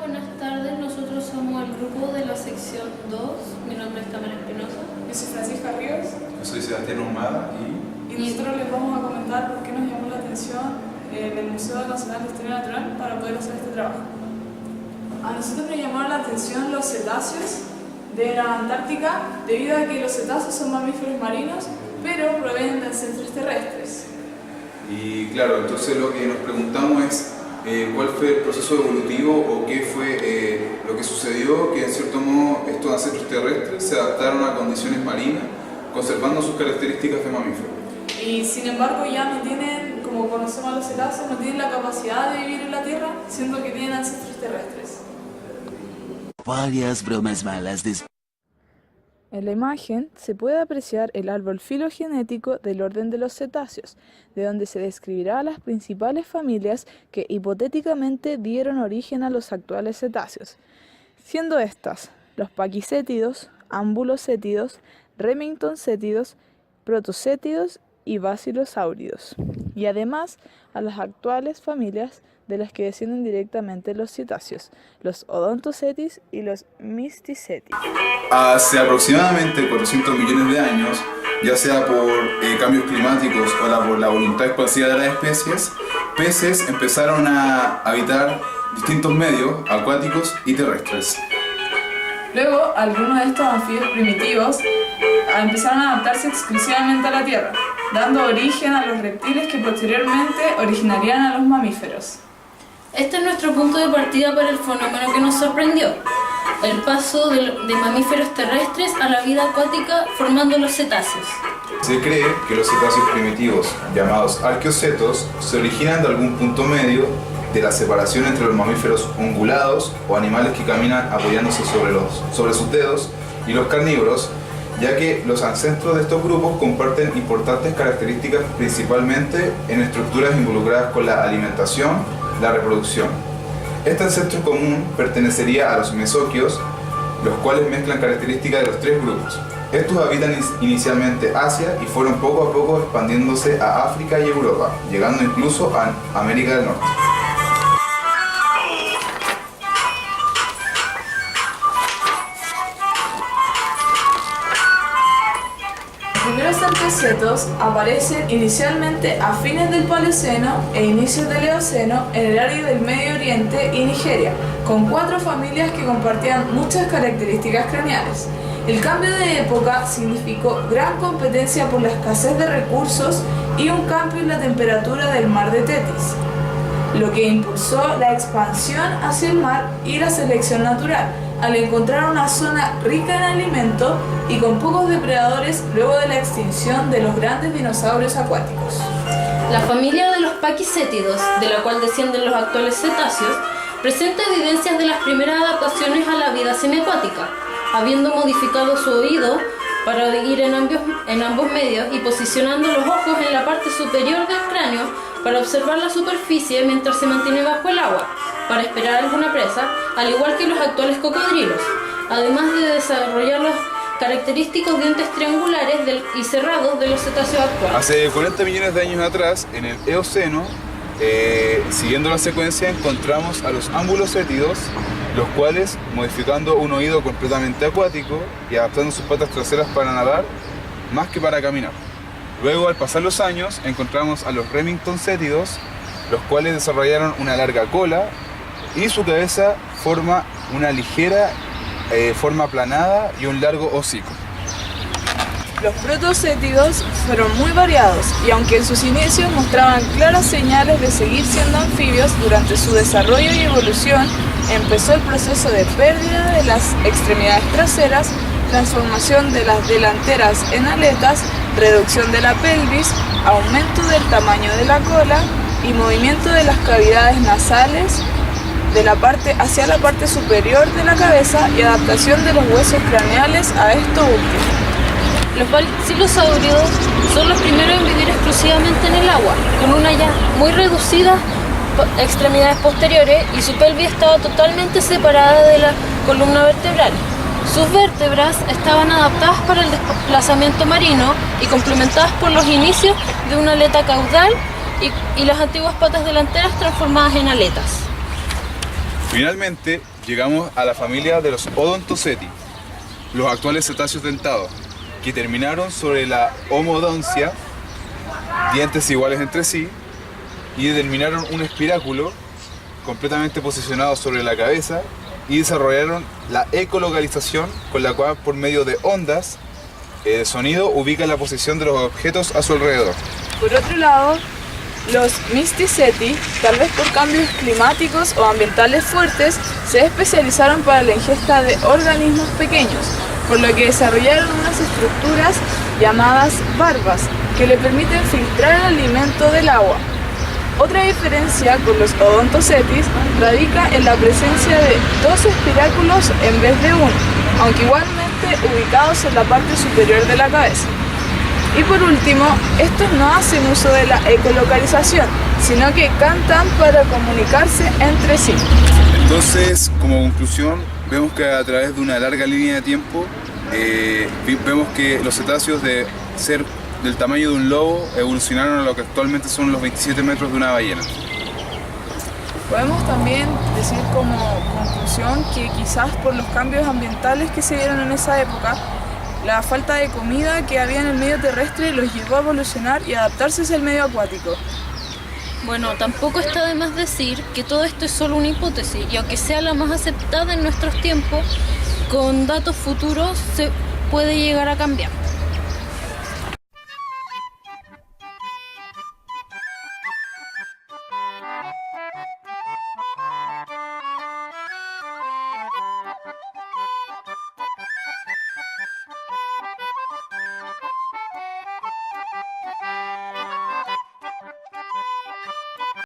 buenas tardes. Nosotros somos el grupo de la sección 2. Mi nombre es Tamara Espinosa. Yo soy Francisca Ríos. Yo soy Sebastián Humada y nosotros les vamos a comentar por qué nos llamó la atención el Museo Nacional de Historia Natural para poder hacer este trabajo. A nosotros nos llamaron la atención los cetáceos de la Antártica debido a que los cetáceos son mamíferos marinos pero provienen de ancestros terrestres. Y claro, entonces lo que nos preguntamos es cuál fue el proceso evolutivo o qué fue lo que sucedió que en cierto modo estos ancestros terrestres se adaptaron a condiciones marinas conservando sus características de mamíferos. Y sin embargo ya no tienen, como conocemos a los cetáceos, no tienen la capacidad de vivir en la Tierra, siendo que tienen ancestros terrestres. Varias bromas malas de... En la imagen se puede apreciar el árbol filogenético del orden de los cetáceos, de donde se describirá las principales familias que hipotéticamente dieron origen a los actuales cetáceos, siendo estas los paquicétidos, ambulocétidos, remingtoncétidos, protocétidos y basilosáuridos, y además a las actuales familias de las que descienden directamente los cetáceos, los odontocetis y los mysticetis. Hace aproximadamente 400 millones de años, ya sea por cambios climáticos o por la voluntad expansiva de las especies, peces empezaron a habitar distintos medios acuáticos y terrestres. Luego, algunos de estos anfibios primitivos empezaron a adaptarse exclusivamente a la Tierra, dando origen a los reptiles que posteriormente originarían a los mamíferos. Este es nuestro punto de partida para el fenómeno que nos sorprendió, el paso de mamíferos terrestres a la vida acuática formando los cetáceos. Se cree que los cetáceos primitivos, llamados arqueocetos, se originan de algún punto medio de la separación entre los mamíferos ungulados o animales que caminan apoyándose sobre sus dedos y los carnívoros, ya que los ancestros de estos grupos comparten importantes características principalmente en estructuras involucradas con la alimentación, la reproducción. Este ancestro común pertenecería a los mesoquios, los cuales mezclan características de los tres grupos. Estos habitan inicialmente Asia y fueron poco a poco expandiéndose a África y Europa, llegando incluso a América del Norte. Los primeros arqueocetos aparecen inicialmente a fines del Paleoceno e inicios del Eoceno en el área del Medio Oriente y Nigeria, con 4 familias que compartían muchas características craneales. El cambio de época significó gran competencia por la escasez de recursos y un cambio en la temperatura del mar de Tetis, lo que impulsó la expansión hacia el mar y la selección natural, al encontrar una zona rica en alimento y con pocos depredadores luego de la extinción de los grandes dinosaurios acuáticos. La familia de los paquicétidos, de la cual descienden los actuales cetáceos, presenta evidencias de las primeras adaptaciones a la vida semiacuática, habiendo modificado su oído para ir en ambos medios y posicionando los ojos en la parte superior del cráneo para observar la superficie mientras se mantiene bajo el agua, para esperar alguna presa, al igual que los actuales cocodrilos, además de desarrollar los característicos dientes triangulares y cerrados de los cetáceos actuales. Hace 40 millones de años atrás, en el Eoceno, siguiendo la secuencia, encontramos a los ambulocétidos, los cuales, modificando un oído completamente acuático y adaptando sus patas traseras para nadar, más que para caminar. Luego, al pasar los años, encontramos a los remingtoncétidos, los cuales desarrollaron una larga cola y su cabeza forma una ligera forma aplanada y un largo hocico. Los protocétidos fueron muy variados y aunque en sus inicios mostraban claras señales de seguir siendo anfibios, durante su desarrollo y evolución empezó el proceso de pérdida de las extremidades traseras, transformación de las delanteras en aletas, reducción de la pelvis, aumento del tamaño de la cola y movimiento de las cavidades nasales hacia la parte superior de la cabeza y adaptación de los huesos craneales a esto último. Los basilosáuridos son los primeros en vivir exclusivamente en el agua, con una ya muy reducida extremidades posteriores y su pelvis estaba totalmente separada de la columna vertebral. Sus vértebras estaban adaptadas para el desplazamiento marino y complementadas por los inicios de una aleta caudal y las antiguas patas delanteras transformadas en aletas. Finalmente, llegamos a la familia de los Odontoceti, los actuales cetáceos dentados, que terminaron sobre la homodoncia, dientes iguales entre sí, y determinaron un espiráculo completamente posicionado sobre la cabeza y desarrollaron la ecolocalización, con la cual por medio de ondas de sonido ubican la posición de los objetos a su alrededor. Por otro lado, los Mysticeti, tal vez por cambios climáticos o ambientales fuertes, se especializaron para la ingesta de organismos pequeños, por lo que desarrollaron unas estructuras llamadas barbas, que le permiten filtrar el alimento del agua. Otra diferencia con los Odontocetis radica en la presencia de dos espiráculos en vez de uno, aunque igualmente ubicados en la parte superior de la cabeza. Y por último, estos no hacen uso de la ecolocalización, sino que cantan para comunicarse entre sí. Entonces, como conclusión, vemos que a través de una larga línea de tiempo, vemos que los cetáceos, de ser del tamaño de un lobo, evolucionaron a lo que actualmente son los 27 metros de una ballena. Podemos también decir como conclusión que quizás por los cambios ambientales que se dieron en esa época, la falta de comida que había en el medio terrestre los llevó a evolucionar y adaptarse hacia el medio acuático. Bueno, tampoco está de más decir que todo esto es solo una hipótesis, y aunque sea la más aceptada en nuestros tiempos, con datos futuros se puede llegar a cambiar.